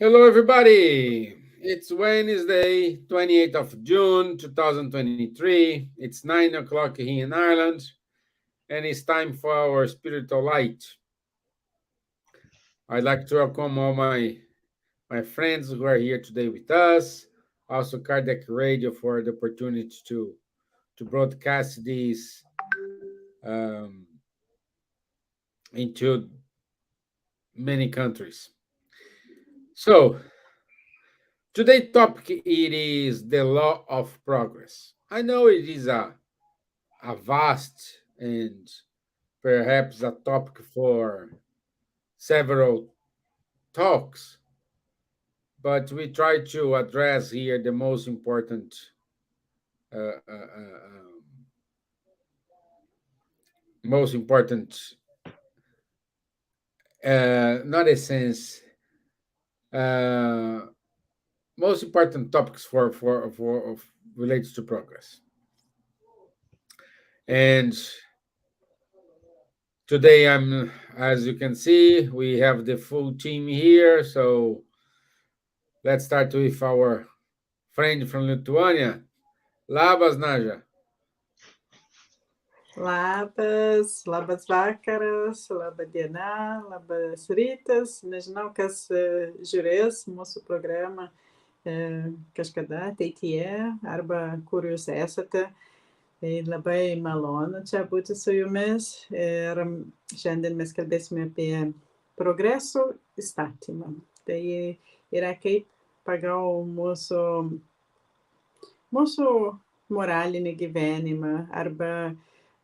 Hello, everybody. It's Wednesday, 28th of June, 2023. It's 9 o'clock here in Ireland, and it's time for our spiritual light. I'd like to welcome all my friends who are here today with us. Also, Cardiac Radio for the opportunity to broadcast this into many countries. So, today's topic it is the law of progress. I know it is a vast and perhaps a topic for several talks, but we try to address here the most important uh, uh, uh, um, most important not a sense uh, most important topics for related to progress. And today as you can see, we have the full team here. So let's start with our friend from Lithuania. Labas, Nadja. Labas vakaras, laba diena, labas rytas. Nežinau, kas žiūrės mūsų programą kažkada ateityje arba kur jūs esate. Tai labai malonu čia būti su jumis ir šiandien mes kalbėsime apie progreso įstatymą. Tai yra kaip pagal mūsų moralinį gyvenimą arba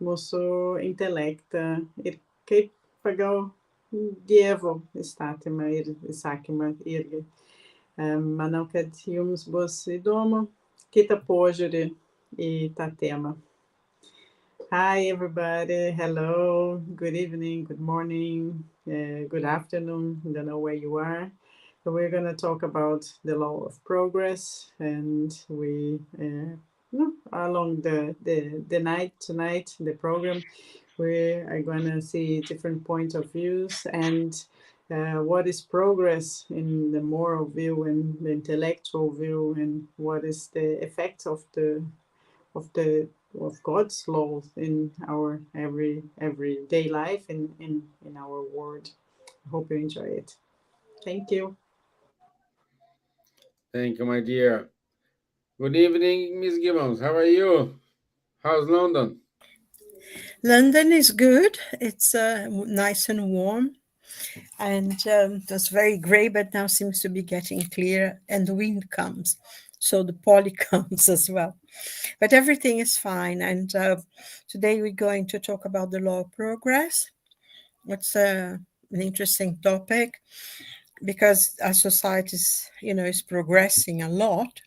mūsų intelektą ir kaip pagal Dievo įstatymą ir įsakymą irgi. Manau, kad jums bus įdomu kitą požiūrį į tą temą. Hi, everybody. Hello. Good evening, good morning, good afternoon. I don't know where you are. So we're going to talk about the law of progress, and we along the night tonight, the program, we are going to see different points of views and what is progress in the moral view and the intellectual view, and what is the effect of God's law in our everyday life in our world. I hope you enjoy it. Thank you. Thank you, my dear. Good evening, Miss Gibbons. How are you? How's London? London is good. It's nice and warm. And it was very gray, but now seems to be getting clear, and the wind comes. So the poly comes as well. But everything is fine. And today we're going to talk about the law of progress. It's an interesting topic because our society is progressing a lot.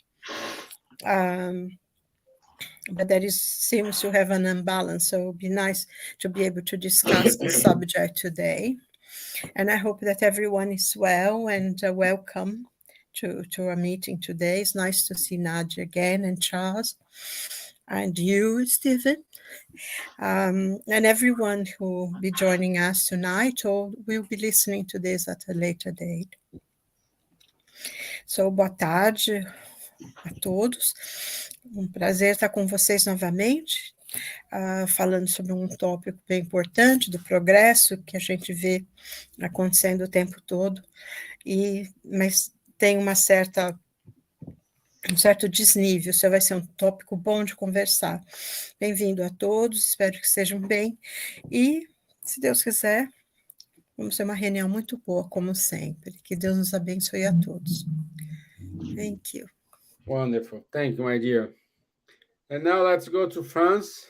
But that seems to have an imbalance. So it would be nice to be able to discuss the subject today. And I hope that everyone is well and welcome to our meeting today. It's nice to see Nadja again and Charles and you, Stevan, and everyone who will be joining us tonight or will be listening to this at a later date. So, boa tarde a todos. Prazer estar com vocês novamente, falando sobre um tópico bem importante do progresso que a gente vê acontecendo o tempo todo, mas tem um certo desnível. Isso vai ser um tópico bom de conversar. Bem-vindo a todos, espero que estejam bem e, se Deus quiser, vamos ter uma reunião muito boa, como sempre. Que Deus nos abençoe a todos. Thank you. Wonderful. Thank you, my dear. And now let's go to France.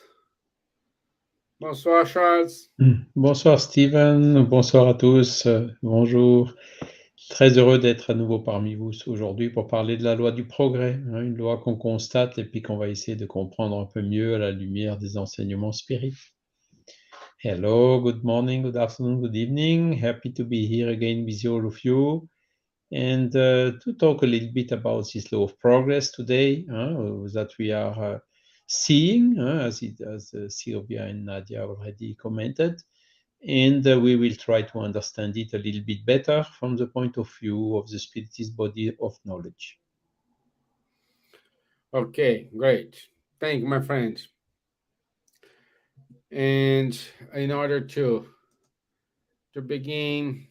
Bonsoir, Charles. Bonsoir, Steven. Bonsoir à tous. Bonjour. Très heureux d'être à nouveau parmi vous aujourd'hui pour parler de la loi du progrès, une loi qu'on constate et puis qu'on va essayer de comprendre un peu mieux à la lumière des enseignements spirites. Hello, good morning, good afternoon, good evening. Happy to be here again with all of you. And to talk a little bit about this law of progress today that we are seeing, as Silvia and Nadja already commented. and we will try to understand it a little bit better from the point of view of the Spiritist body of knowledge. Okay, great. Thank you, my friends. And in order to begin,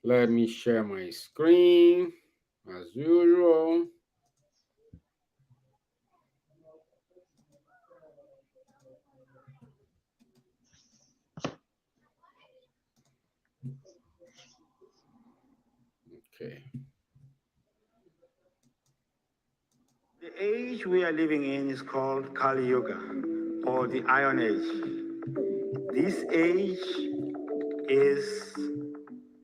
let me share my screen as usual. Okay. The age we are living in is called Kali Yuga, or the Iron Age. This age is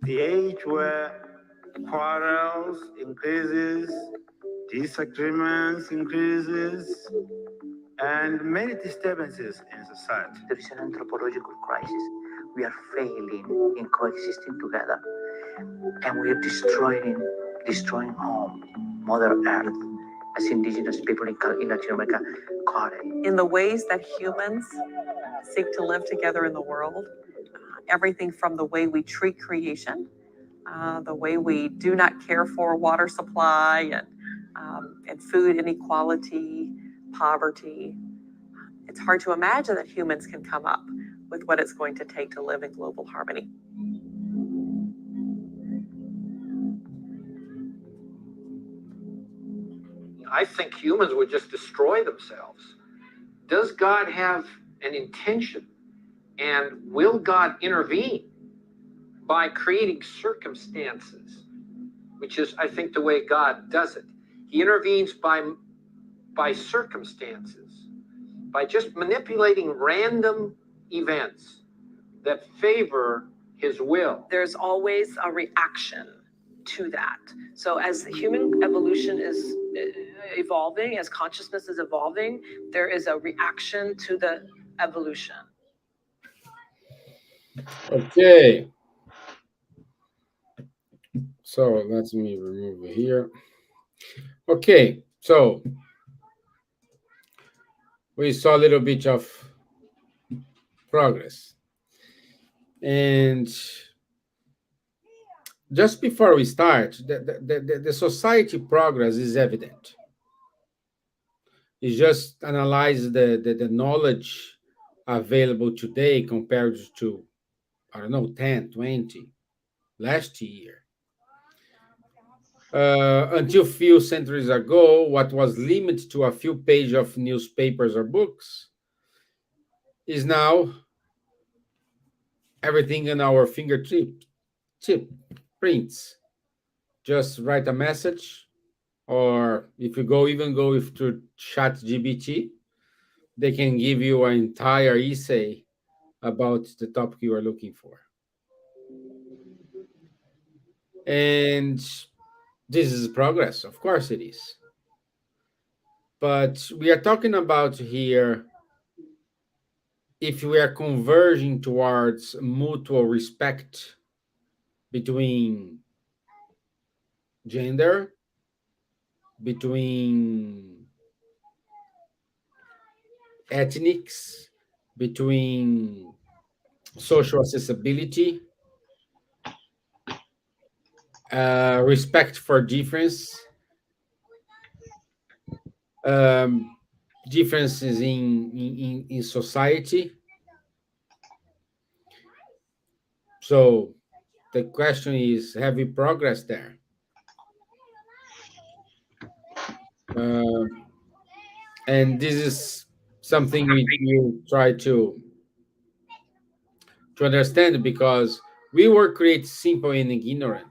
the age where quarrels increases, disagreements increases, and many disturbances in society. There is an anthropological crisis. We are failing in coexisting together, and we are destroying home, Mother Earth, as indigenous people in Latin America call it. In the ways that humans seek to live together in the world, everything from the way we treat creation, the way we do not care for water supply and food inequality, poverty. It's hard to imagine that humans can come up with what it's going to take to live in global harmony. I think humans would just destroy themselves. Does God have an intention? And will God intervene by creating circumstances? Which is, I think, the way God does it. He intervenes by circumstances, by just manipulating random events that favor his will. There's always a reaction to that. So as human evolution is evolving, as consciousness is evolving, there is a reaction to the evolution. Okay. So let me remove it here. Okay, so we saw a little bit of progress. And just before we start, the society progress is evident. You just analyze the knowledge available today compared to, I don't know, 10, 20, last year. Until a few centuries ago, what was limited to a few pages of newspapers or books is now everything in our fingertip prints. Just write a message, or if you go through ChatGPT, they can give you an entire essay about the topic you are looking for. And this is progress, of course it is. But we are talking about here if we are converging towards mutual respect between gender, between ethnics, between social accessibility, respect for difference, differences in society. So the question is, have we progressed there? And this is something we try to understand, because we were created simple and ignorant.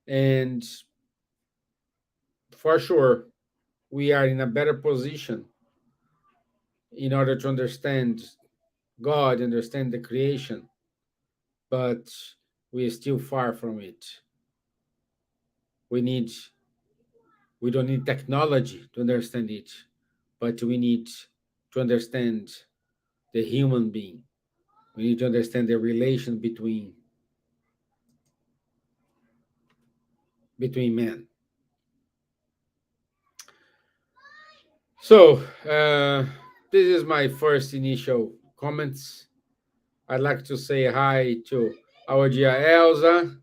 And for sure, we are in a better position in order to understand God, understand the creation, but we are still far from it. We don't need technology to understand it, but we need to understand the human being. We need to understand the relation between men. So this is my first initial comments. I'd like to say hi to our dear Elsa.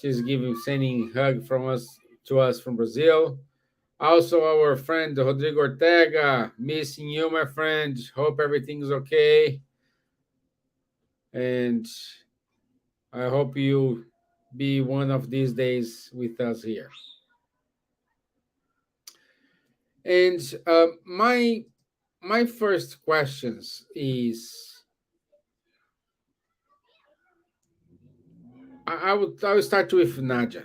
She's sending hug from us to us from Brazil. Also, our friend Rodrigo Ortega, missing you, my friend. Hope everything's okay. And I hope you be one of these days with us here. And my first questions is I would start with Nadja.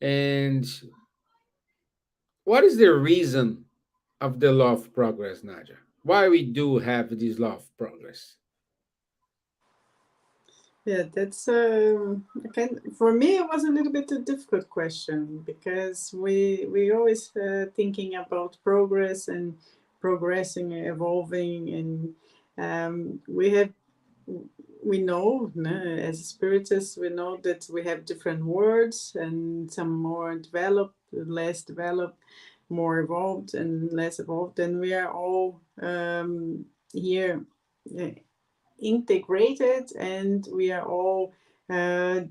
And what is the reason of the law of progress, Nadja? Why we do have this law of progress? Yeah, that's for me it was a little bit a difficult question because we always thinking about progress and progressing, evolving, and we know as spiritists we know that we have different words and some more developed, less developed, more evolved and less evolved, and we are all here integrated, and we are all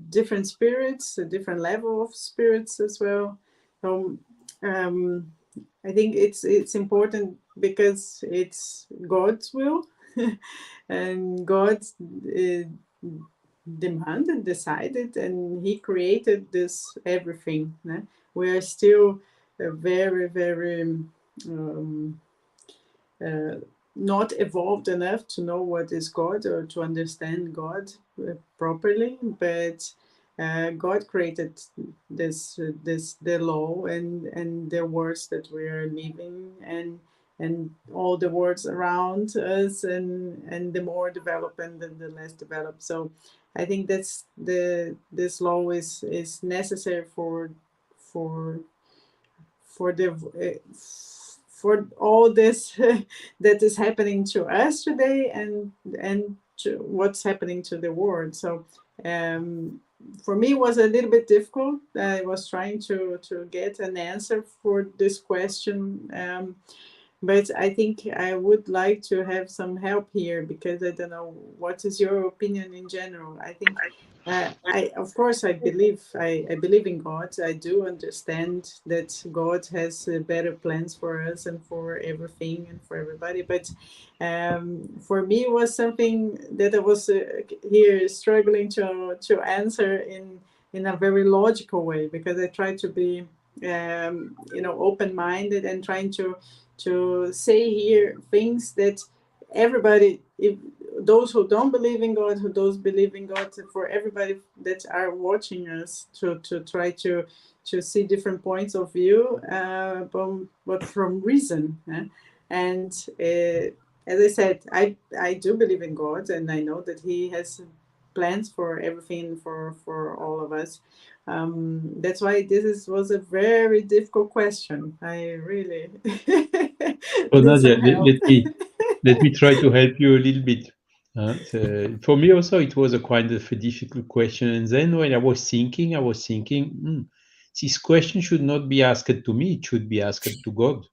different spirits, a different level of spirits as well. So I think it's important because it's God's will, and God demanded, decided, and He created this everything. We are still very, very. Not evolved enough to know what is God or to understand God properly, but God created the law and the words that we are living, and all the words around us, and the more developed and the less developed. So I think that's this law is necessary for for the for all this that is happening to us today, and to what's happening to the world. So for me it was a little bit difficult. I was trying to get an answer for this question, but I think I would like to have some help here, because I don't know what is your opinion in general. I think I of course I believe in God. I do understand that God has better plans for us and for everything and for everybody. But for me, it was something that I was here struggling to answer in a very logical way, because I try to be open-minded and trying to say here things that everybody, if those who don't believe in God, who does believe in God, for everybody that are watching us, to try to see different points of view, but from reason. And as I said, I do believe in God, and I know that He has plans for everything for all of us. That's why was a very difficult question. I really So need Nadia, some help. let me try to help you a little bit. For me also, it was a kind of a difficult question. And then when I was thinking, this question should not be asked to me, it should be asked to God,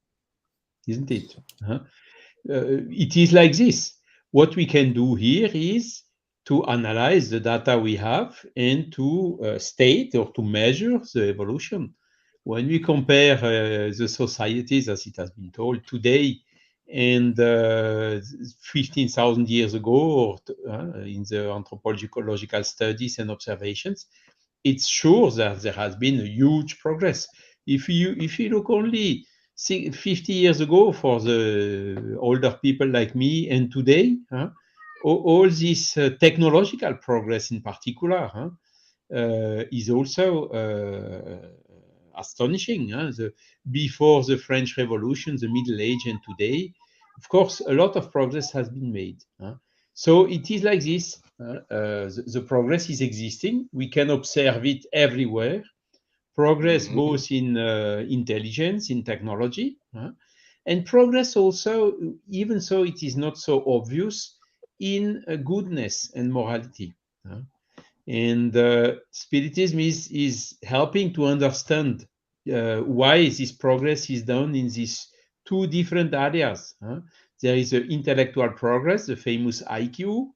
isn't it? It is like this. What we can do here is to analyze the data we have and to state or to measure the evolution. When we compare the societies, as it has been told today, and 15,000 years ago, or in the anthropological studies and observations, it's sure that there has been a huge progress. If you look only 50 years ago for the older people like me, and today, all this technological progress in particular is also astonishing. Before the French Revolution, the Middle Age, and today, of course, a lot of progress has been made. So it is like this. The progress is existing. We can observe it everywhere. Progress both in intelligence, in technology, and progress also, even so it is not so obvious, in goodness and morality. And Spiritism is helping to understand why this progress is done in these two different areas. There is the intellectual progress, the famous IQ,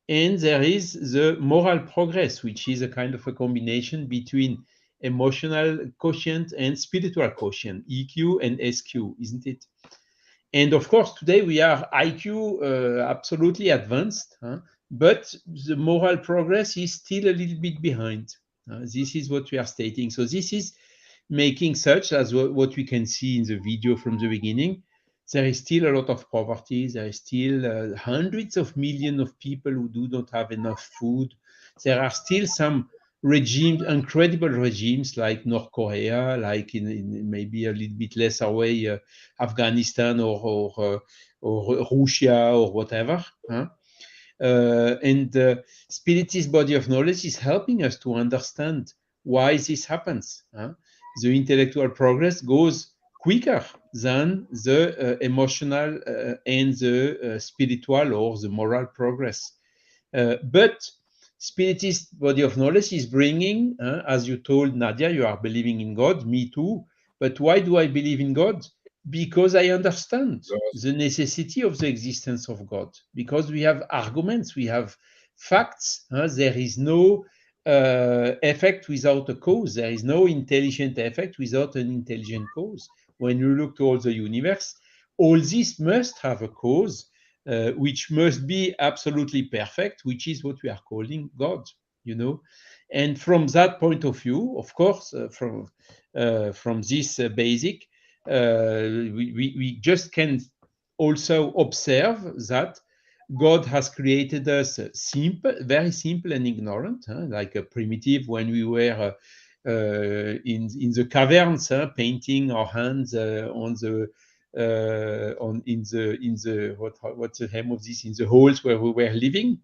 and there is the moral progress, which is a kind of a combination between emotional quotient and spiritual quotient, EQ and SQ, isn't it? And of course, today we are IQ absolutely advanced, but the moral progress is still a little bit behind. This is what we are stating. So this is making such as what we can see in the video from the beginning. There is still a lot of poverty. There is still hundreds of millions of people who do not have enough food. There are still some regimes, incredible regimes like North Korea, like in maybe a little bit less away, Afghanistan or Russia or whatever. And the Spiritist body of knowledge is helping us to understand why this happens. The intellectual progress goes quicker than the emotional and the spiritual or the moral progress. But Spiritist body of knowledge is bringing, as you told Nadja, you are believing in God, me too. But why do I believe in God? Because I understand the necessity of the existence of God. Because we have arguments, we have facts. There is no effect without a cause. There is no intelligent effect without an intelligent cause. When you look to all the universe, all this must have a cause. Which must be absolutely perfect, which is what we are calling God, And from that point of view, of course, from this basic, we just can also observe that God has created us simple, very simple and ignorant, like a primitive when we were in the caverns, painting our hands on the what's the name of this, in the holes where we were living.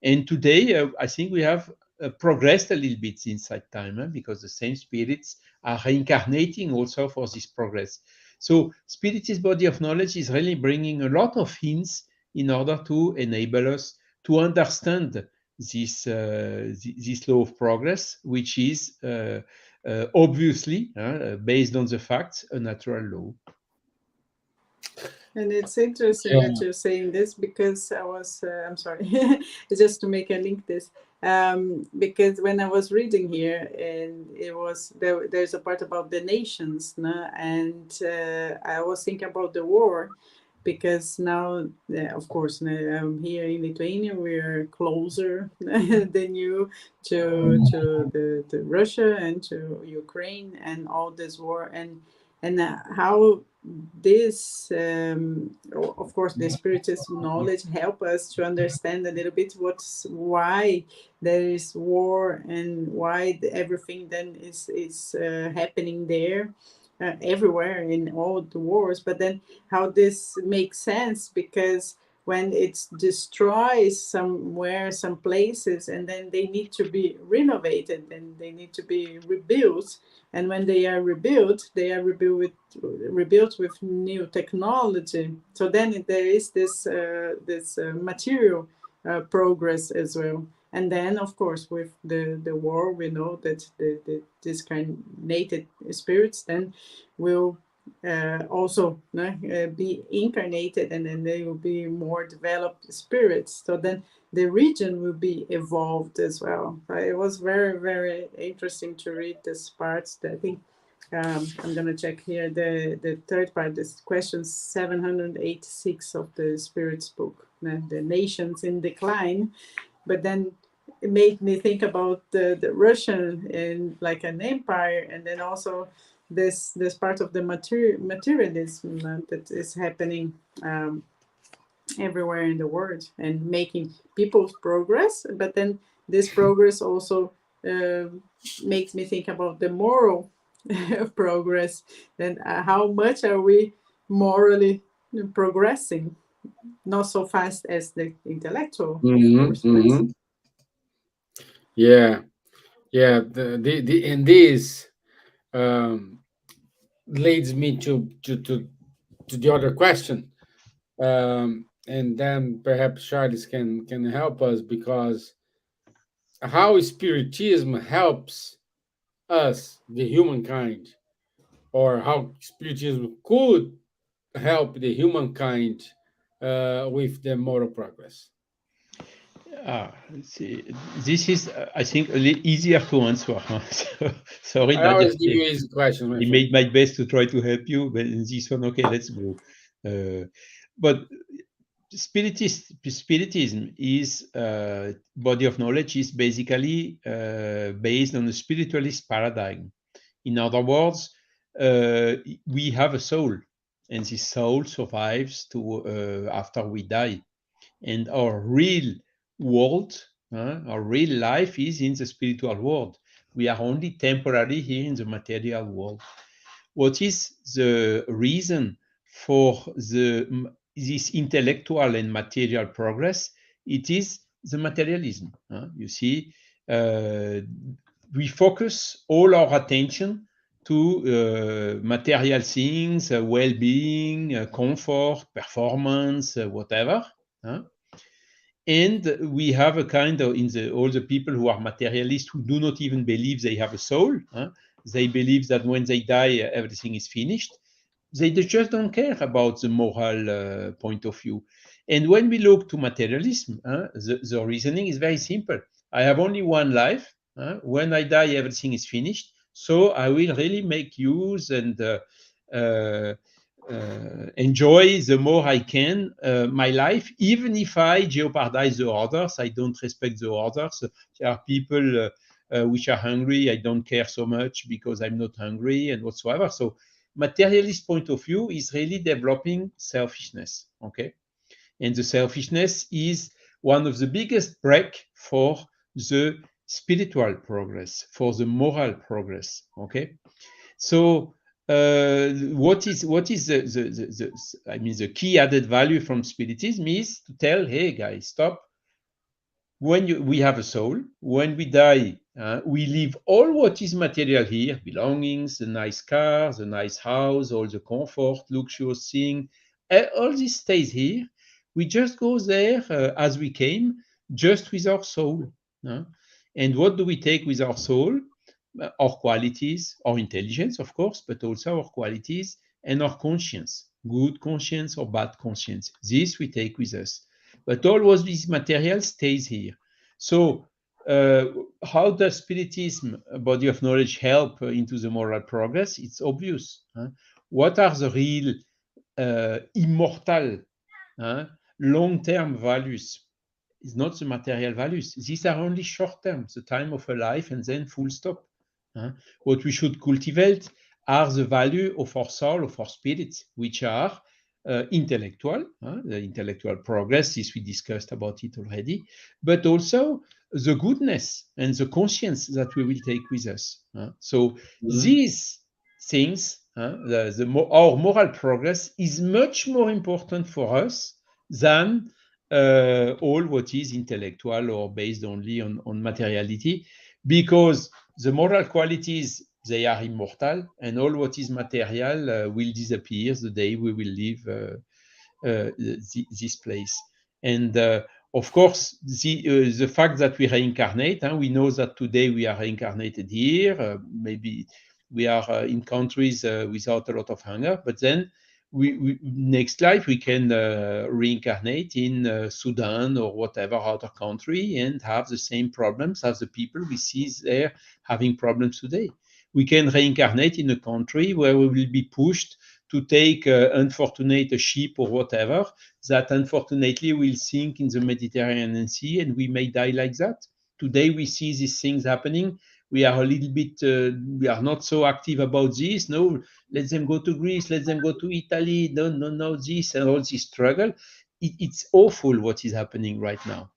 And today, I think we have progressed a little bit since that time, because the same spirits are reincarnating also for this progress. So Spiritist body of knowledge is really bringing a lot of hints in order to enable us to understand this law of progress, which is obviously, based on the facts, a natural law. And it's interesting that you're saying this, because I was, I'm sorry, just to make a link this, because when I was reading here, and it was, there's a part about the nations, and I was thinking about the war, because now, of course, here in Lithuania, we're closer than you to the Russia and to Ukraine and all this war, and how this, of course, the spiritist knowledge help us to understand a little bit why there is war and why everything then is happening there. Everywhere in all the wars, but then how this makes sense, because when it destroys somewhere, some places, and then they need to be renovated and they need to be rebuilt, and when they are rebuilt with new technology. So then there is this material progress as well. And then, of course, with the war, we know that the discarnated spirits then will also be incarnated, and then they will be more developed spirits. So then the region will be evolved as well. It was very, very interesting to read this part. I think I'm going to check here the third part, this question 786 of the Spirits book, the nations in decline. But then it made me think about the Russian and like an empire, and then also this part of the materialism that is happening everywhere in the world, and making people's progress. But then this progress also makes me think about the moral progress, and how much are we morally progressing? Not so fast as the intellectual, of course. Yeah. And this leads me to the other question, and then perhaps Charles can help us, because how spiritism helps us, the humankind, or how spiritism could help the humankind with the moral progress? See, this is, I think, a little easier to answer. Huh? Sorry, I Nadja. always give you easy questions, my I friend. made my best to try to help you, but in this one, okay, let's go. But Spiritism is body of knowledge is basically based on a spiritualist paradigm. In other words, we have a soul, and this soul survives to after we die, and our real world, our real life is in the spiritual world. We are only temporarily here in the material world. What is the reason for this intellectual and material progress? It is the materialism. You see, we focus all our attention to material things, well-being, comfort, performance, whatever. And we have a kind of, all the people who are materialists who do not even believe they have a soul. They believe that when they die, everything is finished. They just don't care about the moral point of view. And when we look to materialism, the reasoning is very simple. I have only one life. When I die, everything is finished. So I will really make use and enjoy the more I can my life, even if I jeopardize the others. I don't respect the others. There are people which are hungry. I don't care so much because I'm not hungry and whatsoever. So materialist point of view is really developing selfishness. Okay, and the selfishness is one of the biggest break for the spiritual progress, for the moral progress. Okay, so what is the key added value from Spiritism is to tell, hey guys, stop. When we have a soul, when we die, we leave all what is material here, belongings, the nice car, the nice house, all the comfort, luxurious thing, all this stays here. We just go there as we came, just with our soul. And what do we take with our soul? Our qualities, our intelligence, of course, but also our qualities and our conscience, good conscience or bad conscience. This we take with us. But all what this material stays here. So how does Spiritism, a body of knowledge, help into the moral progress? It's obvious. What are the real immortal, long-term values? It's not the material values. These are only short-term, the time of a life, and then full stop. What we should cultivate are the value of our soul, of our spirit, which are intellectual, the intellectual progress, this we discussed about it already, but also the goodness and the conscience that we will take with us. So these things, our moral progress is much more important for us than all what is intellectual or based only on materiality, because the moral qualities, they are immortal, and all what is material will disappear the day we will leave this place. And of course, the fact that we reincarnate, we know that today we are reincarnated here, maybe we are in countries without a lot of hunger, but then we next life we can reincarnate in Sudan or whatever other country and have the same problems as the people we see there having problems today. We can reincarnate in a country where we will be pushed to take unfortunate ship or whatever that unfortunately will sink in the Mediterranean Sea, and we may die like that. Today we see these things happening. We are a little bit, we are not so active about this. No, let them go to Greece, let them go to Italy. No, this and all this struggle. It's awful what is happening right now.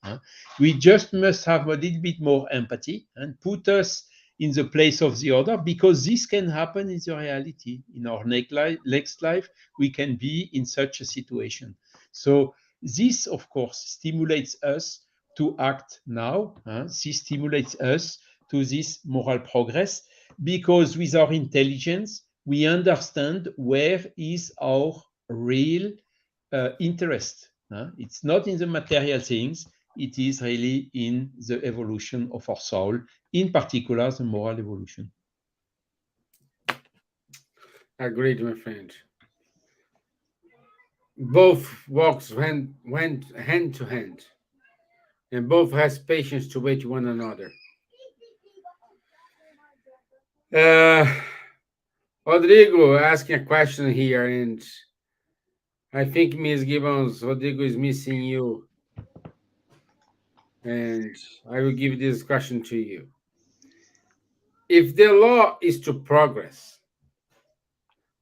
We just must have a little bit more empathy and put us in the place of the other, because this can happen in the reality. In our next life, we can be in such a situation. So this, of course, stimulates us to act now. This stimulates us to this moral progress, because with our intelligence, we understand where is our real interest. It's not in the material things, it is really in the evolution of our soul, in particular the moral evolution. Agreed, my friend. both went hand to hand, and both has patience to wait one another. Uh, Rodrigo asking a question here, and I think Miss Gibbons, Rodrigo is missing you, and I will give this question to you. If the law is to progress,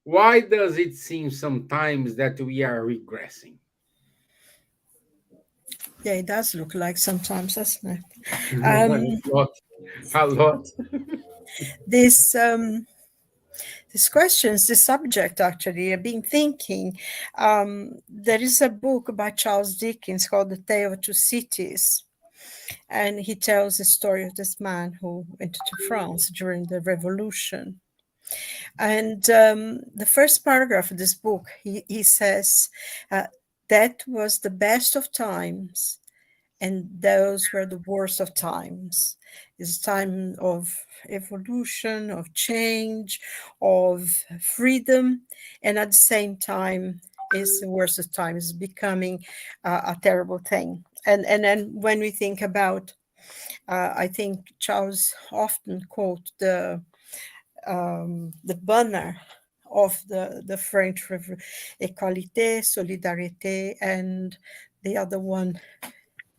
why does it seem sometimes that we are regressing? Yeah, it does look like sometimes, doesn't it? A lot, a lot. This these questions, this subject actually, I've been thinking. There is a book by Charles Dickens called The Tale of Two Cities, and he tells the story of this man who went to France during the Revolution. And the first paragraph of this book, he says, that was the best of times, and those were the worst of times. It's time of evolution, of change, of freedom, and at the same time, is the worst of times, becoming a terrible thing. And then when we think about, I think Charles often quote the banner of the French Égalité, Solidarité, and the other one.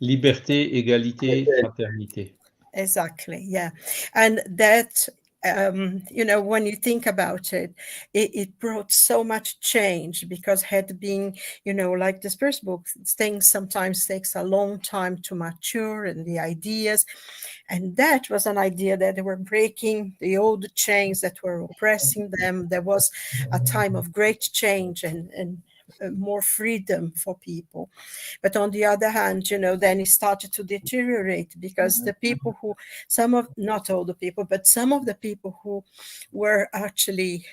Liberté, égalité, fraternité. Exactly, yeah. And that, when you think about it, it brought so much change, because had been, like this first book, things sometimes takes a long time to mature, and the ideas. And that was an idea that they were breaking the old chains that were oppressing them. There was a time of great change and more freedom for people. But on the other hand, then it started to deteriorate, because the people who, not all the people, but some of the people who were actually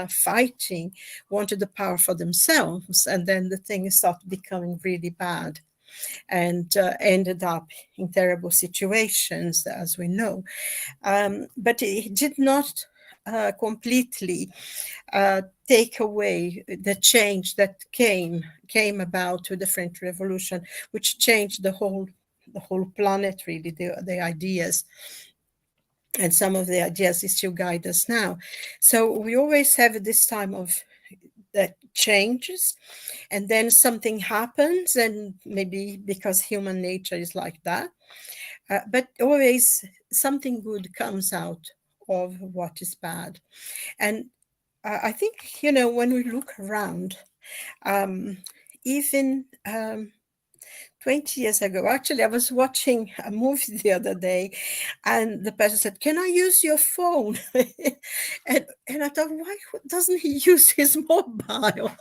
fighting wanted the power for themselves. And then the thing started becoming really bad, and ended up in terrible situations, as we know. But it did not completely take away the change that came about with the French Revolution, which changed the whole planet, really, the ideas. And some of the ideas still guide us now. So we always have this time of that changes, and then something happens, and maybe because human nature is like that, but always something good comes out of what is bad. And I think, when we look around, even 20 years ago, actually, I was watching a movie the other day, and the person said, "Can I use your phone?" and I thought, why doesn't he use his mobile?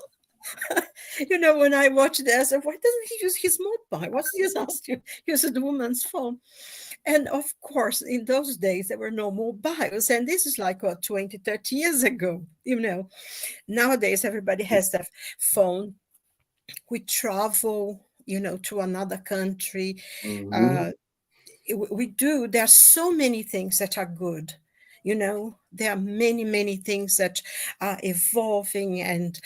When I watched it, I said, why doesn't he use his mobile? What's he asked to use the woman's phone? And of course, in those days, there were no mobiles. And this is like 20, 30 years ago. Nowadays, everybody has their phone. We travel, to another country. We do. There are so many things that are good. There are many, many things that are evolving, and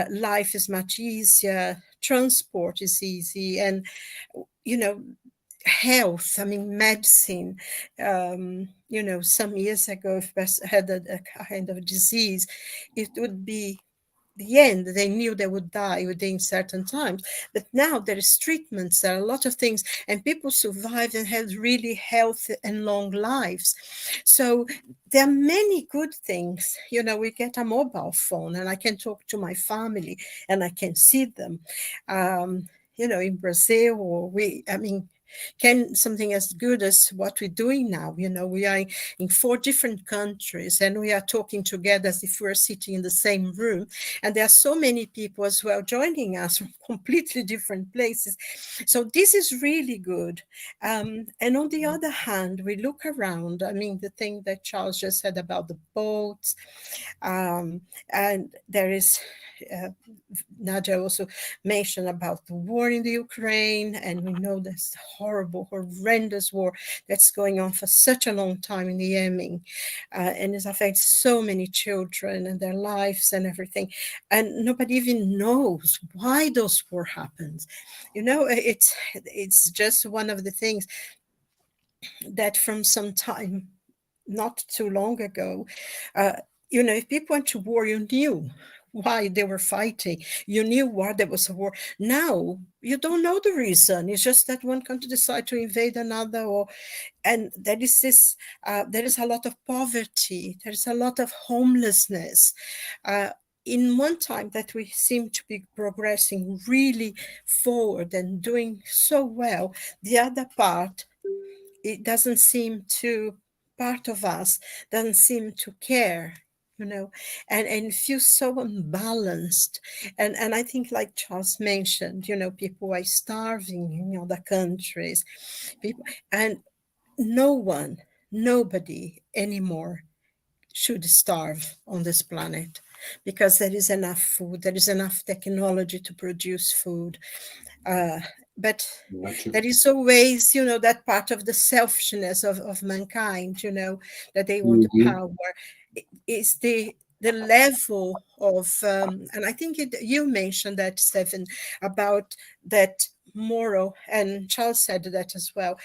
life is much easier. Transport is easy, and, health, I mean, medicine. Some years ago, if I had a kind of disease, it would be the end. They knew they would die within certain times. But now there is treatments, there are a lot of things, and people survive and have really healthy and long lives. So there are many good things. We get a mobile phone, and I can talk to my family, and I can see them. In Brazil, or can something as good as what we're doing now. We are in 4 different countries, and we are talking together as if we're sitting in the same room. And there are so many people as well joining us from completely different places. So this is really good. And on the other hand, we look around. I mean, the thing that Charles just said about the boats, and there is, Nadja also mentioned about the war in the Ukraine, and we know this horrible, horrendous war that's going on for such a long time in the Yemen, and it's affected so many children and their lives and everything, and nobody even knows why those war happens. It's just one of the things that from some time not too long ago, if people went to war, you knew why they were fighting. You knew why there was a war. Now you don't know the reason. It's just that one country decide to invade another, and there is a lot of poverty. There is a lot of homelessness. In one time that we seem to be progressing really forward and doing so well, the other part, it doesn't seem to, part of us doesn't seem to care, and feels so unbalanced. And I think, like Charles mentioned, people are starving in other countries, people, and nobody anymore should starve on this planet, because there is enough food, there is enough technology to produce food. But there is always, that part of the selfishness of mankind, that they want the power. Is the level of, and I think you mentioned that, Stevan, about that moral, and Charles said that as well.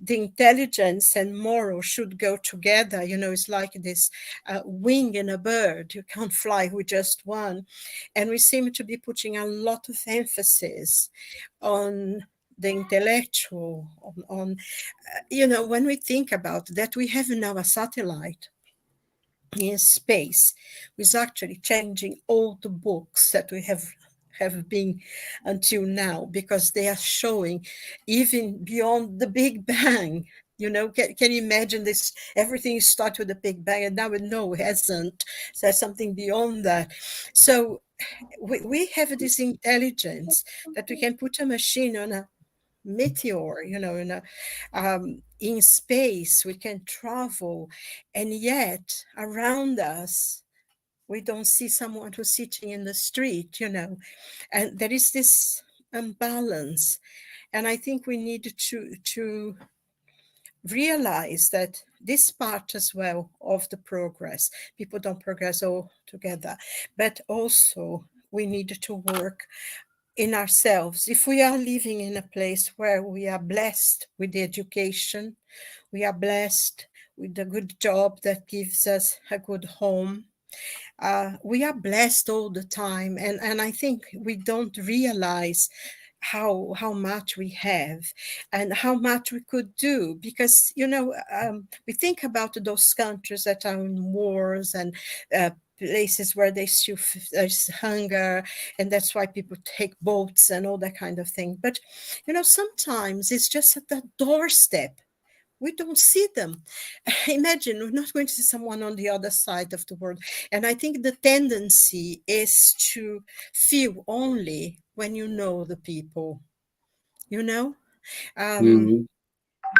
The intelligence and moral should go together. It's like this wing in a bird. You can't fly with just one. And we seem to be putting a lot of emphasis on the intellectual, on when we think about that, we have now a satellite in space, which is actually changing all the books that we have been until now, because they are showing even beyond the Big Bang. Can you imagine this? Everything started with the Big Bang, and now no, it hasn't. So there's something beyond that. So we have this intelligence that we can put a machine on a meteor, in space, we can travel, and yet around us we don't see someone who's sitting in the street, and there is this imbalance. And I think we need to realize that this part as well of the progress, people don't progress all together, but also we need to work in ourselves. If we are living in a place where we are blessed with the education, we are blessed with a good job that gives us a good home, we are blessed all the time. And I think we don't realize how much we have and how much we could do, because we think about those countries that are in wars and places where there's hunger, and that's why people take boats and all that kind of thing. But sometimes it's just at the doorstep. We don't see them. Imagine we're not going to see someone on the other side of the world. And I think the tendency is to feel only when you know the people,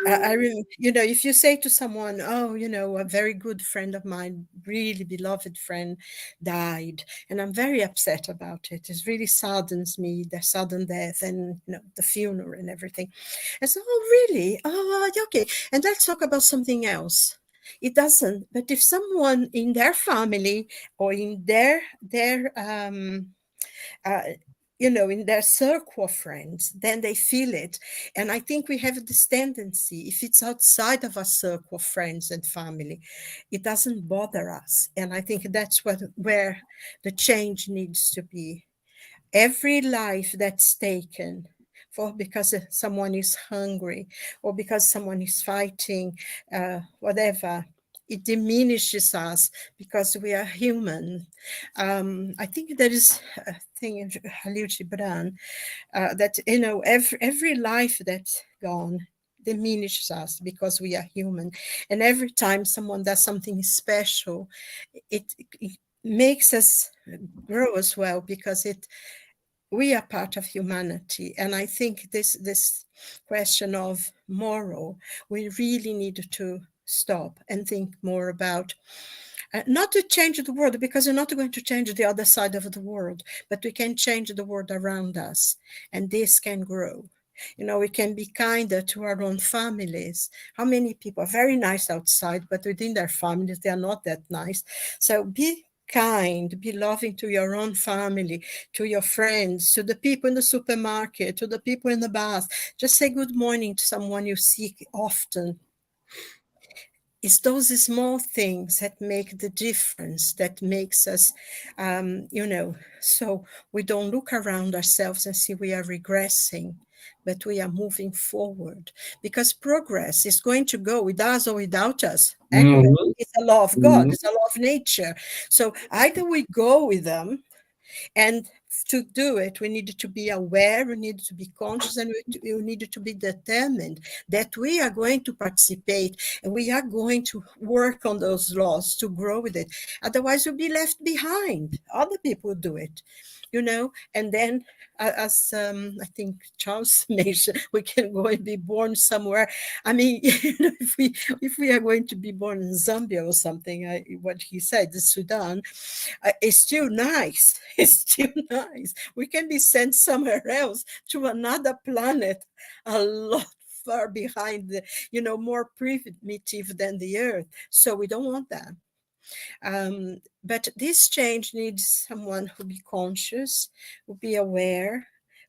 if you say to someone, oh, a very good friend of mine, really beloved friend, died, and I'm very upset about it. It really saddens me, their sudden death and the funeral and everything. And so, oh, really? Oh, okay. And let's talk about something else. It doesn't. But if someone in their family or in their in their circle of friends, then they feel it. And I think we have this tendency, if it's outside of our circle of friends and family, it doesn't bother us. And I think that's where the change needs to be. Every life that's taken because someone is hungry or because someone is fighting, whatever, it diminishes us because we are human. I think there is a thing in Khalil Gibran that every life that's gone diminishes us because we are human, and every time someone does something special, it makes us grow as well, because we are part of humanity. And I think this question of moral, we really need to stop and think more about, not to change the world, because we're not going to change the other side of the world, but we can change the world around us, and this can grow. We can be kinder to our own families. How many people are very nice outside, but within their families, they are not that nice. So be kind, be loving to your own family, to your friends, to the people in the supermarket, to the people in the bus. Just say good morning to someone you see often. It's those small things that make the difference, that makes us, so we don't look around ourselves and see we are regressing, but we are moving forward, because progress is going to go with us or without us. Anyway, it's a law of God, it's a law of nature. So either we go with them, and to do it, we needed to be aware, we needed to be conscious, and we needed to be determined that we are going to participate and we are going to work on those laws to grow with it. Otherwise, we'll be left behind. Other people do it, and then as I think Charles mentioned, we can go and be born somewhere. I mean, if we are going to be born in Zambia or something, what he said, the Sudan, it's still nice. It's still nice. We can be sent somewhere else to another planet, a lot far behind, more primitive than the Earth. So we don't want that. But this change needs someone who be conscious, who be aware,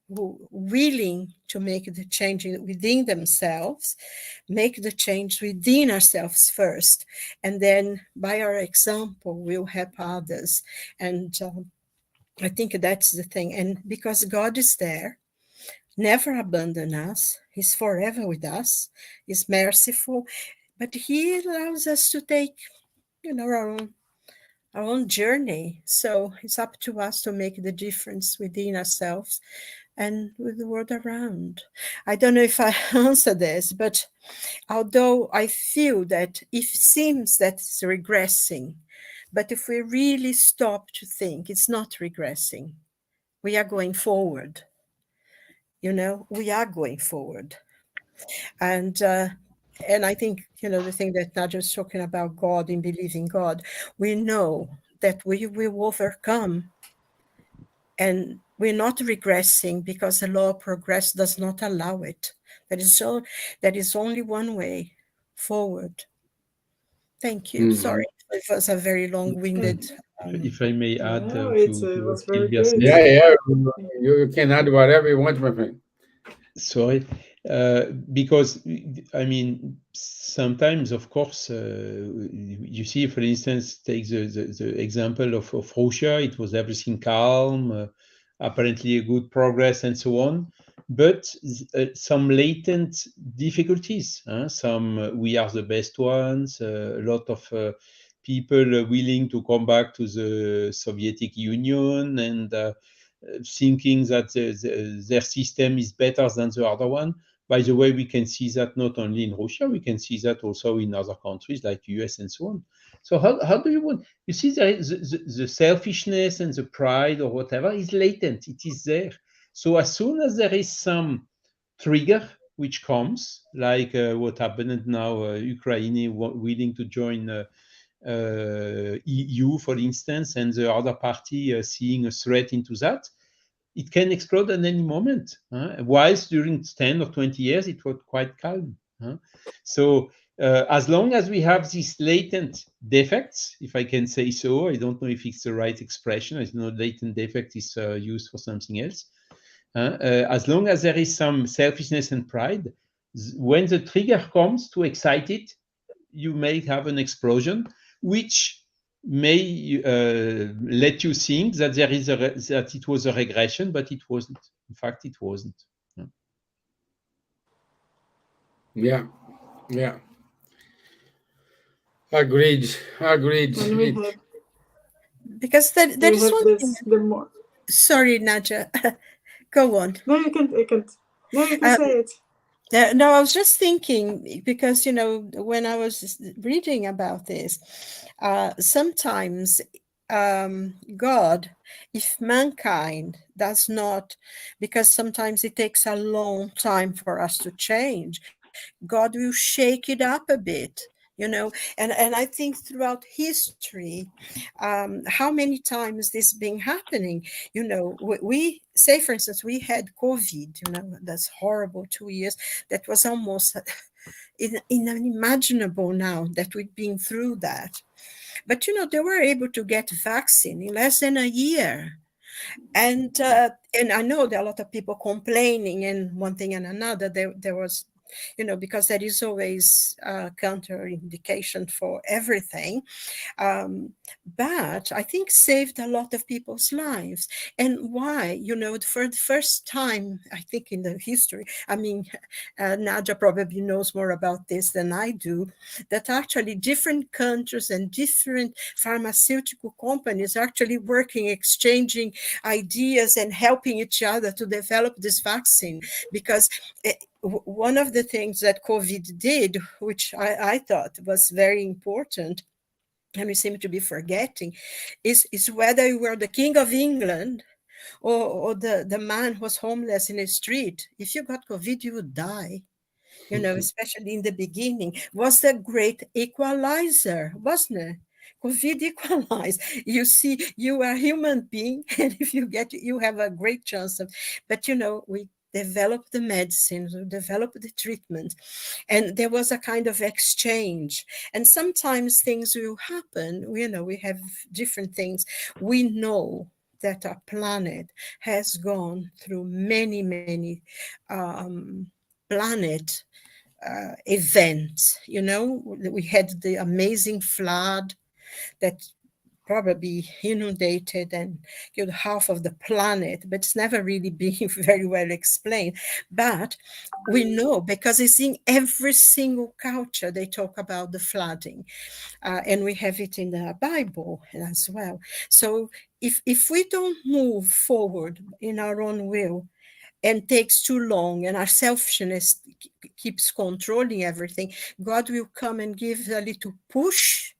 who willing to make the change within themselves, make the change within ourselves first, and then by our example, we'll help others. And I think that's the thing. And because God is there, never abandon us, He's forever with us, He's merciful, but He allows us to take, our own journey. So it's up to us to make the difference within ourselves and with the world around. I don't know if I answer this, but although I feel that it seems that it's regressing, but if we really stop to think, it's not regressing. We are going forward. We are going forward. And I think, the thing that Nadja was talking about, God and believing God, we know that we will overcome, and we're not regressing because the law of progress does not allow it. That is only one way forward. Thank you. Sorry, it was a very long-winded. If I may add No, to it what was very Silvia good. said. Yeah. You can add whatever you want, my friend. Sorry, because I mean, sometimes, of course, you see, for instance, take the example of Russia. It was everything calm, apparently a good progress, and so on. But some latent difficulties. Some we are the best ones. A lot of people willing to come back to the Soviet Union and thinking that their system is better than the other one. By the way, we can see that not only in Russia, we can see that also in other countries like US and so on. So how do you want? You see, the selfishness and the pride or whatever is latent. It is there. So as soon as there is some trigger which comes, like what happened now, Ukraine willing to join EU, for instance, and the other party seeing a threat into that, it can explode at any moment. Whilst during 10 or 20 years, it was quite calm. So as long as we have these latent defects, if I can say so, I don't know if it's the right expression. I know latent defect is used for something else. As long as there is some selfishness and pride, when the trigger comes to excite it, you may have an explosion, which may let you think that that it was a regression, but it wasn't. In fact, it wasn't. Yeah. Agreed. And we have, Because that is one thing. the more. Sorry, Nadja. Go on. No, you can. No, you can say it. No, I was just thinking, because, when I was reading about this, sometimes God, if mankind does not, because sometimes it takes a long time for us to change, God will shake it up a bit, And I think throughout history, how many times this been happening? We say, for instance, we had COVID, that's horrible 2 years. That was almost unimaginable now that we've been through that. But, they were able to get vaccine in less than a year. And I know there are a lot of people complaining and one thing and another. There was, because there is always counterindication for everything. But I think saved a lot of people's lives. And why? For the first time, I think in the history, I mean, Nadja probably knows more about this than I do, that actually different countries and different pharmaceutical companies are actually working, exchanging ideas and helping each other to develop this vaccine. Because one of the things that COVID did, which I thought was very important, and we seem to be forgetting, is whether you were the King of England or the man who was homeless in the street. If you got COVID, you would die. Especially in the beginning, was the great equalizer, wasn't it? COVID equalized. You see, you are a human being, and if you get it, you have a great chance of. But we developed the medicines, we developed the treatment, and there was a kind of exchange. And sometimes things will happen. We have different things. We know that our planet has gone through many planet events. We had the amazing flood that probably inundated and killed half of the planet, but it's never really been very well explained. But we know, because it's in every single culture, they talk about the flooding, and we have it in the Bible as well. So if we don't move forward in our own will, and takes too long, and our selfishness keeps controlling everything, God will come and give a little push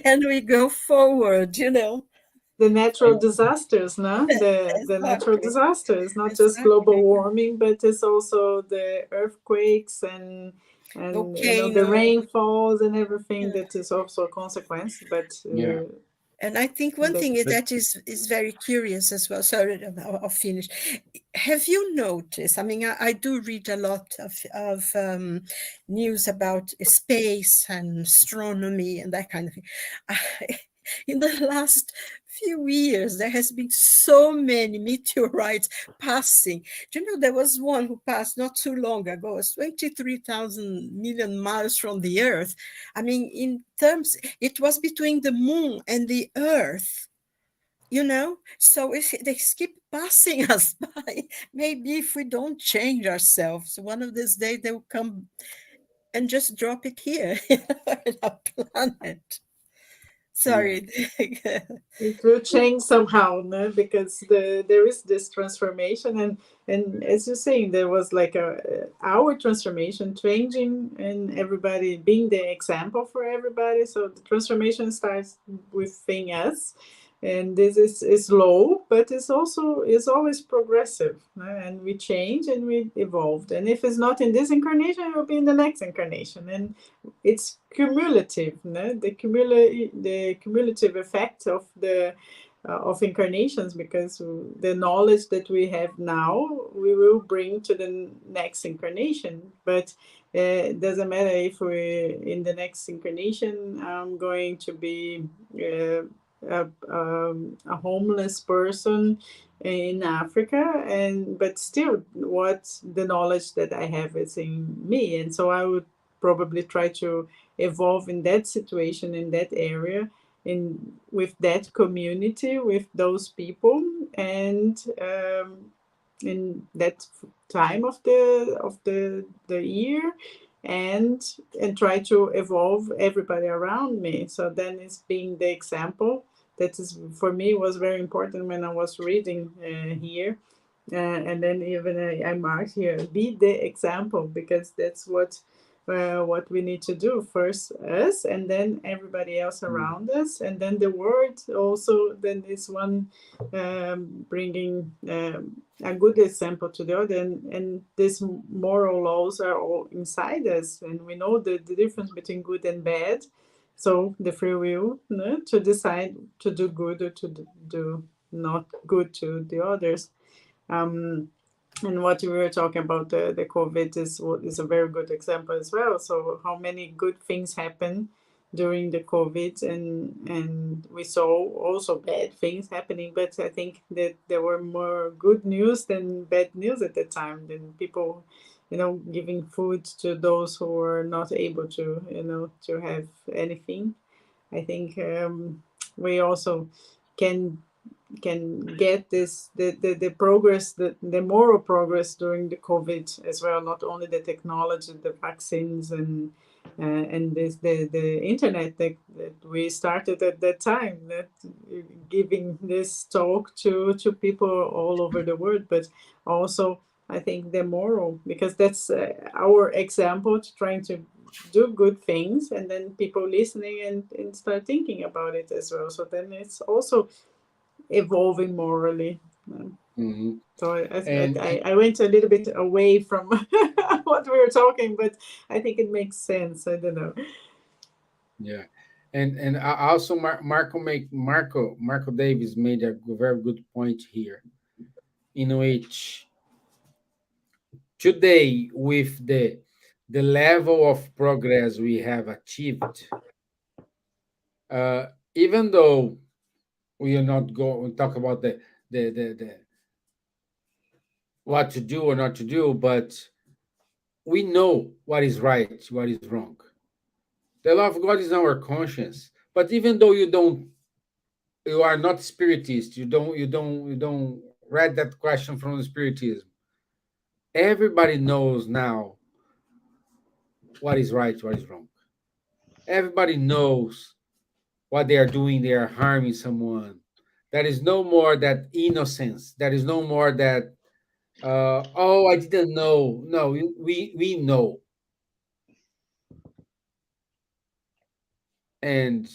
and we go forward. The natural disasters, no? The natural Exactly. disasters, not just global warming, but it's also the earthquakes and the rainfalls and everything that is also a consequence. But And I think one thing that is very curious as well. Sorry, I'll finish. Have you noticed? I mean, I do read a lot of news about space and astronomy and that kind of thing. In the last few years, there has been so many meteorites passing. Do you know, there was one who passed not too long ago. It's 23,000 million miles from the Earth. I mean, in terms, it was between the moon and the Earth. So if they keep passing us by, maybe if we don't change ourselves, one of these days they will come and just drop it here in our planet. Sorry. It will change somehow, no? Because there is this transformation, and as you're saying, there was like our transformation changing, and everybody being the example for everybody. So the transformation starts within us, and this is slow, but it's always progressive, no? And we change and we evolved. And if it's not in this incarnation, it will be in the next incarnation, and it's cumulative, no? The cumulative effect of incarnations, because the knowledge that we have now we will bring to the next incarnation. But it doesn't matter if we in the next incarnation I'm going to be a homeless person in Africa, but still what the knowledge that I have is in me, and so I would probably try to evolve in that situation, in that area, with that community, with those people, and in that time of the year, and try to evolve everybody around me. So then it's being the example. That is, for me, was very important when I was reading here. And then even I marked here, be the example, because that's what what we need to do. First us, and then everybody else around us, and then the world also. Then this one bringing a good example to the other, and these moral laws are all inside us, and we know the difference between good and bad. So the free will, no, to decide to do good or to do not good to the others. And what we were talking about, the COVID is a very good example as well. So how many good things happen during the COVID, and we saw also bad things happening. But I think that there were more good news than bad news at the time. Than people, giving food to those who were not able to, to have anything. I think we also can get this the progress, the moral progress during the COVID as well, not only the technology, the vaccines, and this the internet that we started at that time, that giving this talk to people all over the world, but also I think the moral, because that's our example to trying to do good things, and then people listening and start thinking about it as well. So then it's also evolving morally. Mm-hmm. So And I went a little bit away from what we were talking, but I think it makes sense. I don't know. yeah, and also Marco Davis made a very good point here, in which today, with the level of progress we have achieved, even though we are not going to talk about the what to do or not to do, but we know what is right, what is wrong. The love of God is in our conscience. But even though you are not spiritist, you don't read that question from the spiritism. Everybody knows now what is right, what is wrong. Everybody knows what they are doing. They are harming someone. There is no more that innocence. There is no more that oh, I didn't know. No, we know, and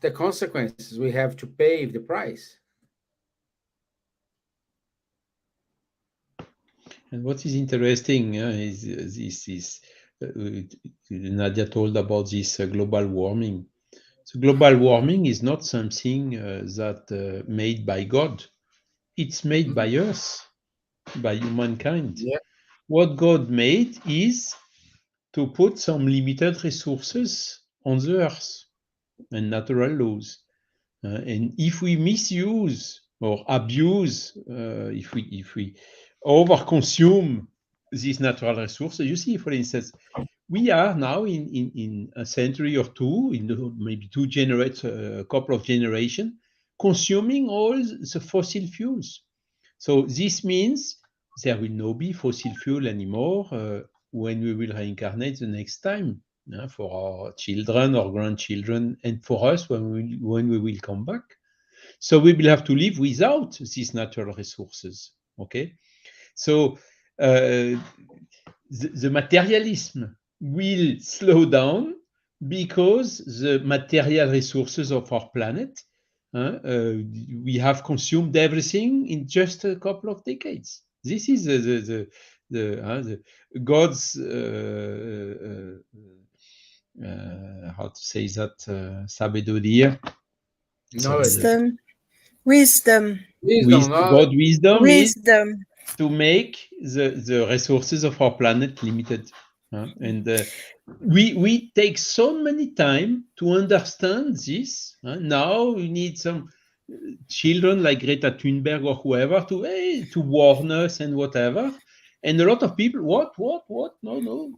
the consequences we have to pay the price. And what is interesting is this Nadja told about this global warming. So global warming is not something that made by God. It's made by us, by humankind. Yeah. What God made is to put some limited resources on the earth and natural laws. And if we misuse or abuse, if we overconsume these natural resources, you see, for instance, we are now in a century or two, maybe a couple of generations, consuming all the fossil fuels. So this means there will not be fossil fuel anymore when we will reincarnate the next time, for our children or grandchildren, and for us when we will come back. So we will have to live without these natural resources. Okay, so the materialism will slow down because the material resources of our planet, we have consumed everything in just a couple of decades. This is the God's how to say that, sabedoria. Knowledge. Wisdom. God wisdom is Wisdom. to make the resources of our planet limited. And we take so many time to understand this. Now we need some children like Greta Thunberg or whoever to warn us and whatever. And a lot of people, what? No.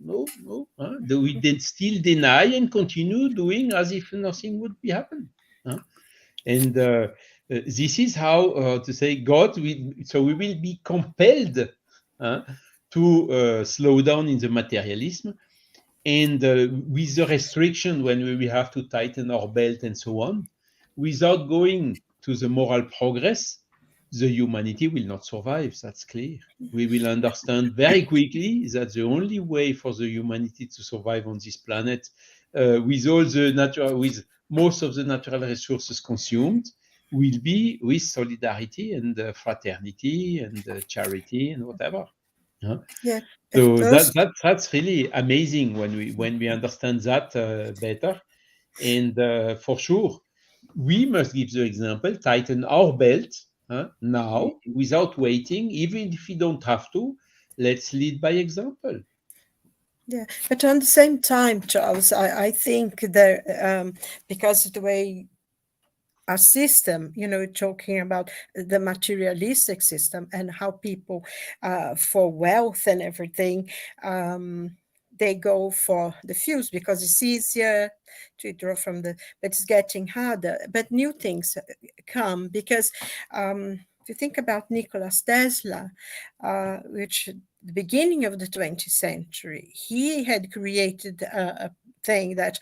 We did still deny and continue doing as if nothing would be happening. And this is how to say God. So we will be compelled to slow down in the materialism, and with the restriction when we will have to tighten our belt and so on, without going to the moral progress. the humanity will not survive. That's clear. We will understand very quickly that the only way for the humanity to survive on this planet, with most of the natural resources consumed, will be with solidarity and fraternity and charity and whatever. Yeah. So Those, that's really amazing when we understand that better. And for sure, we must give the example, tighten our belt now without waiting, even if we don't have to. Let's lead by example. yeah, but on the same time, Charles, I think that because of the way our system, talking about the materialistic system and how people, for wealth and everything, they go for the fuse because it's easier to draw from but it's getting harder. But new things come because if you think about Nikola Tesla, which the beginning of the 20th century, he had created a thing that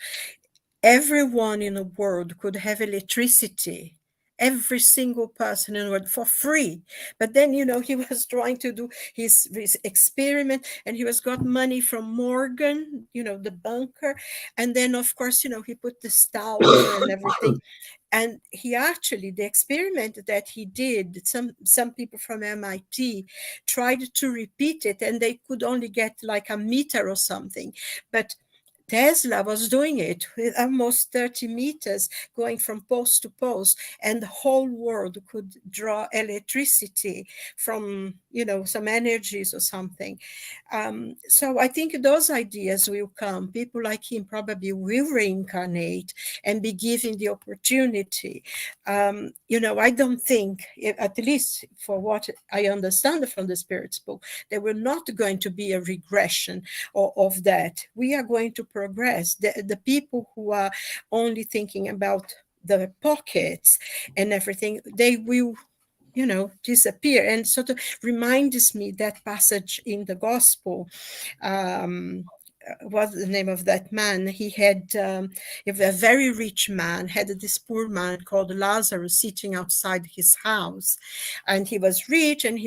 everyone in the world could have electricity, every single person in the world, for free. But then, he was trying to do his experiment, and he got money from Morgan, the banker. And then, of course, he put the starter and everything. And he actually, the experiment that he did, some people from MIT tried to repeat it, and they could only get like a meter or something. But Tesla was doing it with almost 30 meters going from post to post, and the whole world could draw electricity from, some energies or something. So I think those ideas will come. People like him probably will reincarnate and be given the opportunity. I don't think, at least for what I understand from the Spirit's book, there will not going to be a regression of that. We are going to progress. The people who are only thinking about the pockets and everything, they will disappear. And sort of reminds me that passage in the gospel. What's the name of that man? He had a very rich man had this poor man called Lazarus sitting outside his house, and he was rich and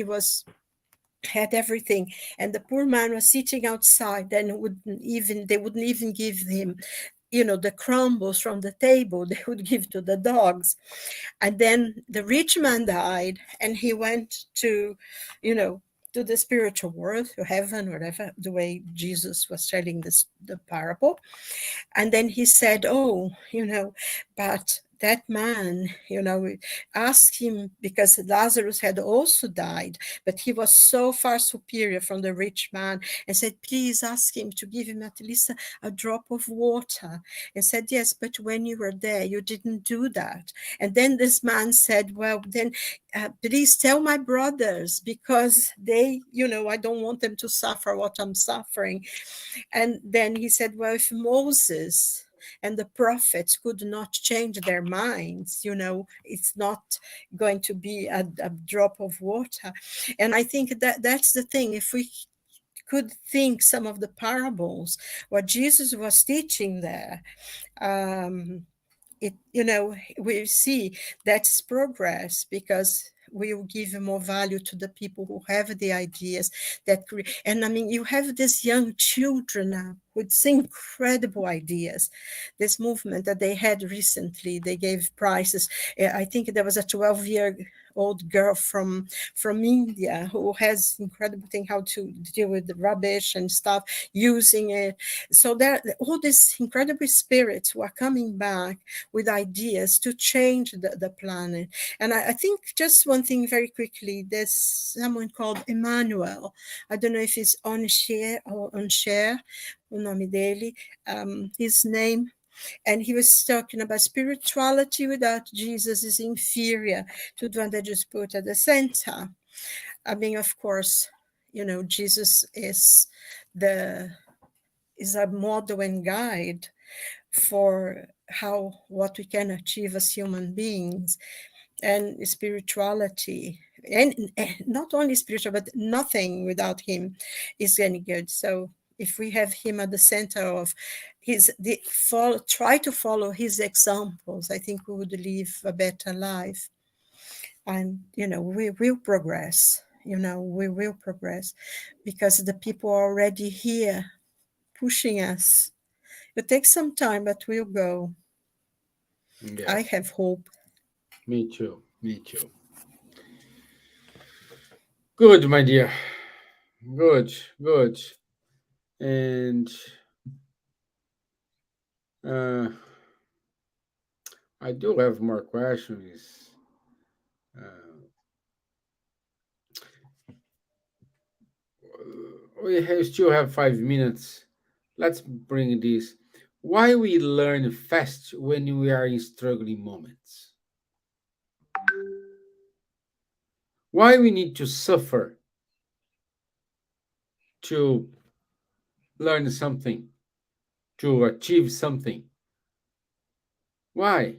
had everything, and the poor man was sitting outside and they wouldn't even give him the crumbles from the table. They would give to the dogs. And then the rich man died, and he went to to the spiritual world, to heaven, whatever, the way Jesus was telling the parable. And then he said, oh, but that man, asked him, because Lazarus had also died, but he was so far superior from the rich man, and said, please ask him to give him at least a drop of water. And said, yes, but when you were there, you didn't do that. And then this man said, well, then please tell my brothers, because they, I don't want them to suffer what I'm suffering. And then he said, well, if Moses and the prophets could not change their minds, it's not going to be a drop of water. And I think that's the thing. If we could think some of the parables, what Jesus was teaching there, we see that's progress, because we will give more value to the people who have the ideas and I mean, you have these young children now with incredible ideas. This movement that they had recently, they gave prizes. I think there was a 12-year-old girl from India who has incredible thing how to deal with the rubbish and stuff, using it. So there all these incredible spirits who are coming back with ideas to change the planet. And I think just one thing very quickly, there's someone called Emmanuel. I don't know if it's on share, o nome dele, his name. And he was talking about spirituality without Jesus is inferior to the one that just put at the center. I mean, of course, Jesus is a model and guide for what we can achieve as human beings. And spirituality, and not only spiritual, but nothing without him is any good. So if we have him at the center of try to follow his examples, I think we would live a better life. And, we will progress. We will progress because the people are already here pushing us. It takes some time, but we'll go. Yeah, I have hope. me too. Me too. Good, my dear. Good, good. And uh, I do have more questions. Uh, still have 5 minutes. Let's bring this. Why we learn fast when we are in struggling moments? Why we need to suffer to learn something, to achieve something? Why?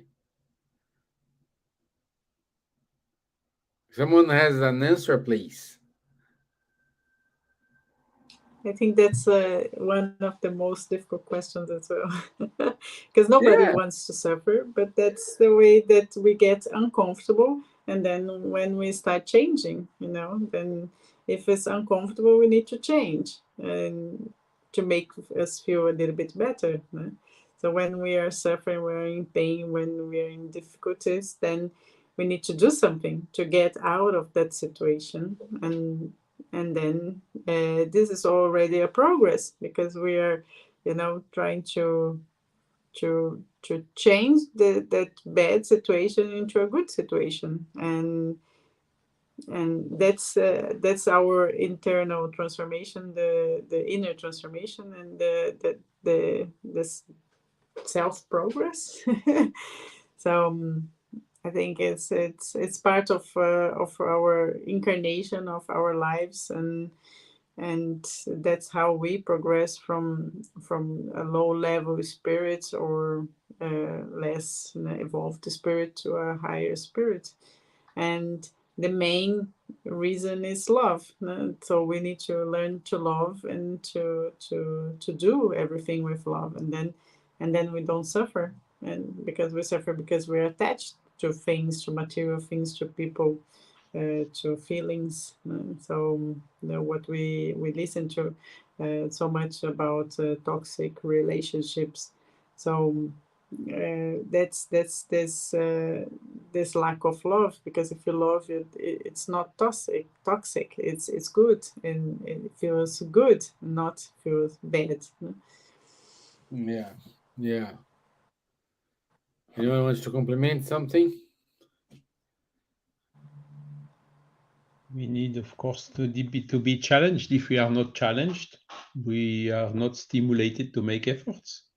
Someone has an answer, please. I think that's one of the most difficult questions as well. Because nobody Yeah, wants to suffer, but that's the way that we get uncomfortable. And then when we start changing, then if it's uncomfortable, we need to change and to make us feel a little bit better. No? So when we are suffering, we're in pain, when we are in difficulties, then we need to do something to get out of that situation. And then this is already a progress because we are trying to change that bad situation into a good situation, and that's our internal transformation, the inner transformation, and the self progress. So I think it's part of our incarnation of our lives, and that's how we progress from a low level spirit or less evolved spirit to a higher spirit. And the main reason is love, no? So we need to learn to love and to do everything with love, and then we don't suffer, and because we suffer because we're attached to things, to material things, to people, to feelings. So what we listen to so much about toxic relationships. So that's this lack of love, because if you love it, it's not toxic, it's good, and it feels good, not feels bad. yeah, yeah. Anyone wants to compliment something? We need, of course, to be challenged. If we are not challenged, we are not stimulated to make efforts.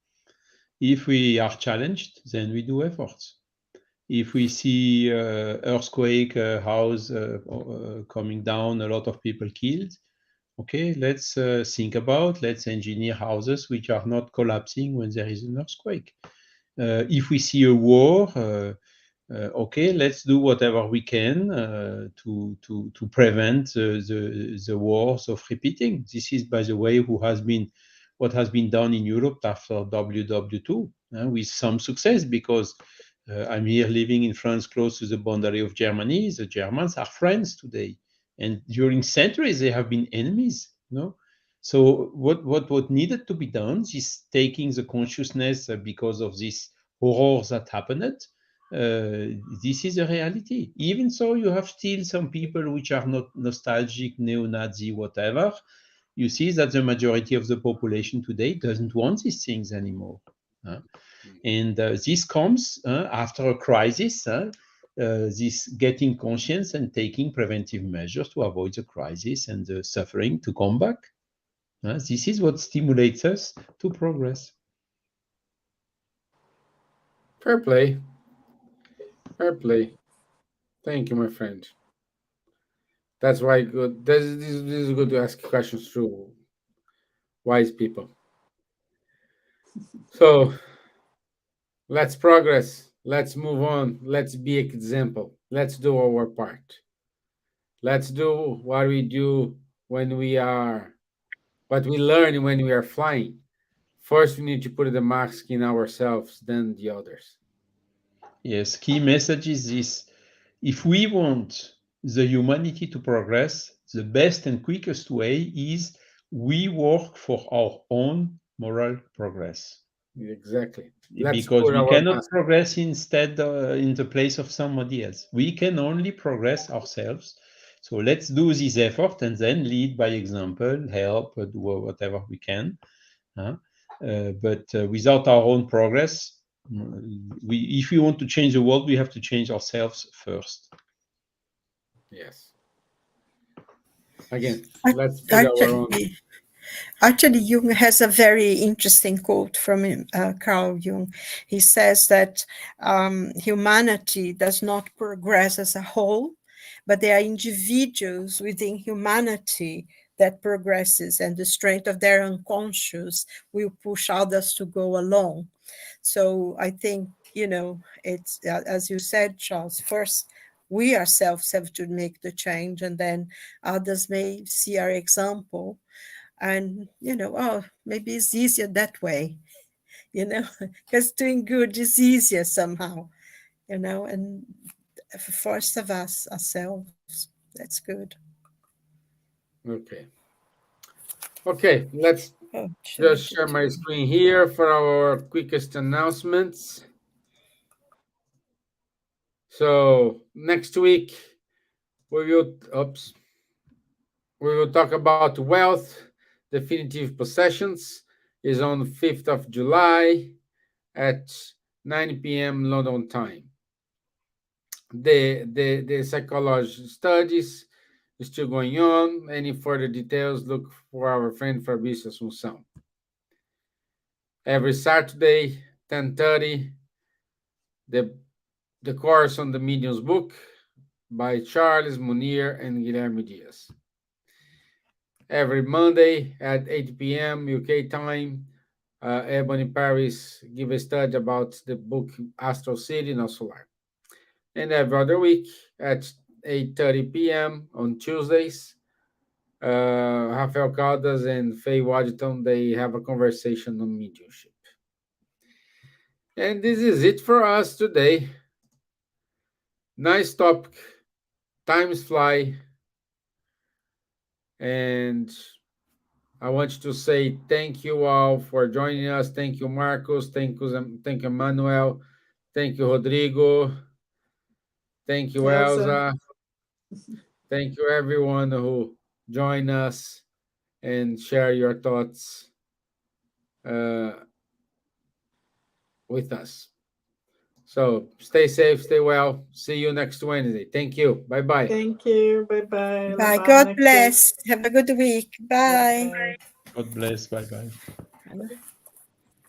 If we are challenged, then we do efforts. If we see earthquake, house coming down, a lot of people killed, okay, let's think about, let's engineer houses which are not collapsing when there is an earthquake. If we see a war, okay, let's do whatever we can to prevent the wars of repeating. This is, by the way, what has been done in Europe after WW2 with some success, because I'm here living in France, close to the boundary of Germany. The Germans are friends today, and during centuries they have been enemies. So what needed to be done is taking the consciousness because of this horrors that happened. This is a reality. Even so, you have still some people which are not nostalgic, neo-Nazi, whatever. You see that the majority of the population today doesn't want these things anymore. And this comes after a crisis, this getting conscience and taking preventive measures to avoid the crisis and the suffering to come back. This is what stimulates us to progress. Fair play. Fair play. Thank you, my friend. That's why good. This is good to ask questions to wise people. So let's progress. Let's move on. Let's be example. Let's do our part. Let's do what we do when we are, what we learn when we are flying. First, we need to put the mask in ourselves, then the others. Yes, key message is this. if we want the humanity to progress, the best and quickest way is we work for our own moral progress. Exactly. Let's Because put we our cannot mask. progress instead in the place of somebody else. We can only progress ourselves. So let's do this effort and then lead by example, help, do whatever we can. But without our own progress, if we want to change the world, we have to change ourselves first. Yes. Again, let's put our own. Actually, Jung has a very interesting quote from Carl Jung. He says that humanity does not progress as a whole, but there are individuals within humanity that progresses, and the strength of their unconscious will push others to go along. So I think, it's as you said, Charles, first we ourselves have to make the change, and then others may see our example. And maybe it's easier that way, because doing good is easier somehow, and first of us ourselves. That's good. Okay, let's just share my screen here for our quickest announcements. So next week we will talk about wealth. Definitive possessions is on 5th of July at 9 p.m. London time. The psychology studies is still going on. Any further details, look for our friend Fabrice Assunção. Every Saturday, 10:30, the course on the Medium's book by Charles Munir and Guilherme Dias. Every Monday at 8 p.m. UK time, Ebony Paris give a study about the book Astral City, No Solar. And every other week at 8:30 p.m. on Tuesdays, Rafael Caldas and Faye Waddington, they have a conversation on mediumship. And this is it for us today. Nice topic. Times fly. And I want to say thank you all for joining us. Thank you, Marcos. Thank you, Manuel. Thank you, Rodrigo. Thank you, Elsa. Thank you, everyone who joined us and share your thoughts with us. So stay safe, stay well. See you next Wednesday. Thank you. Bye-bye. Thank you. Bye-bye. Bye. God bless. Have a good week. Bye. Bye. God bless. Bye-bye.